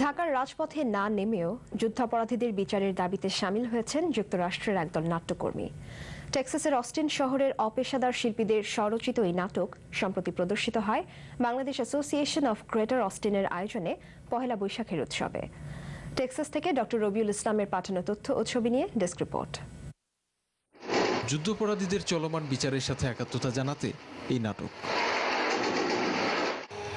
ঢাকার রাজপথে না নেমেও যুদ্ধাপরাধীদের বিচারের দাবিতে সামিল হয়েছেন যুক্তরাষ্ট্রের একদল নাট্যকর্মী। টেক্সাসের অস্টিন শহরের অপেশাদার শিল্পীদের স্বরচিত এই নাটক সম্প্রতি প্রদর্শিত হয় বাংলাদেশ অ্যাসোসিয়েশন অফ গ্রেটার অস্টিনের আয়োজনে পহেলা বৈশাখের উৎসবে। টেক্সাস থেকে ডক্টর রবিউল ইসলামের পাঠানো তথ্য ও ছবি নিয়ে ডেস্ক রিপোর্ট। যুদ্ধাপরাধীদের চলমান বিচারের সাথে একাত্মতা জানাতে এই নাটক।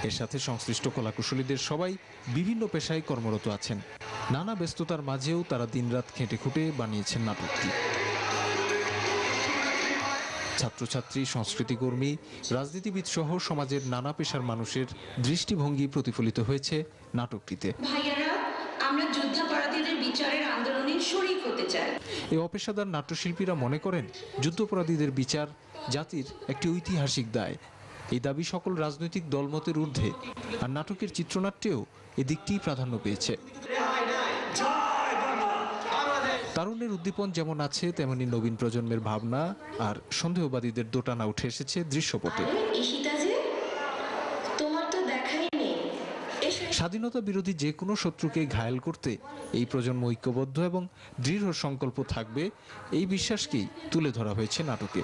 এর সাথে সংশ্লিষ্ট কলাকুশলীদের সবাই বিভিন্ন পেশায় কর্মরত আছেন। নানা ব্যস্ততার মাঝেও তারা দিনরাত খেটে খুঁটে বানিয়েছেন নাটকটি। ছাত্রছাত্রী, সংস্কৃতিকর্মী, রাজনীতিবিদ সহ সমাজের নানা পেশার মানুষের দৃষ্টিভঙ্গি প্রতিফলিত হয়েছে নাটকটিতে। আমরা যুদ্ধাপরাধীদের বিচারের আন্দোলনে শরীক হতে চাই। এই অপেশাদার নাট্যশিল্পীরা মনে করেন যুদ্ধাপরাধীদের বিচার জাতির একটি ঐতিহাসিক দায়। এই দাবি সকল রাজনৈতিক দলমতের ঊর্ধ্বে, আর নাটকের চিত্রনাট্যেও এদিকটি প্রাধান্য পেয়েছে। তারুণ্যের উদ্দীপন যেমন আছে, তেমনি নবীন প্রজন্মের ভাবনা আর সন্দেহবাদীদের দোটানা উঠে এসেছে দৃশ্যপটে। স্বাধীনতা বিরোধী যে কোনো শত্রুকে ঘায়েল করতে এই প্রজন্ম ঐক্যবদ্ধ এবং দৃঢ় সংকল্প থাকবে, এই বিশ্বাসকেই তুলে ধরা হয়েছে নাটকে।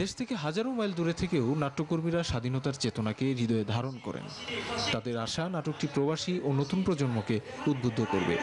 দেশ থেকে হাজারো মাইল দূরে থেকেও নাট্যকর্মীরা স্বাধীনতার চেতনাকে হৃদয়ে ধারণ করেন। তাদের আশা নাটকটি প্রবাসী ও নতুন প্রজন্মকে উদ্বুদ্ধ করবে।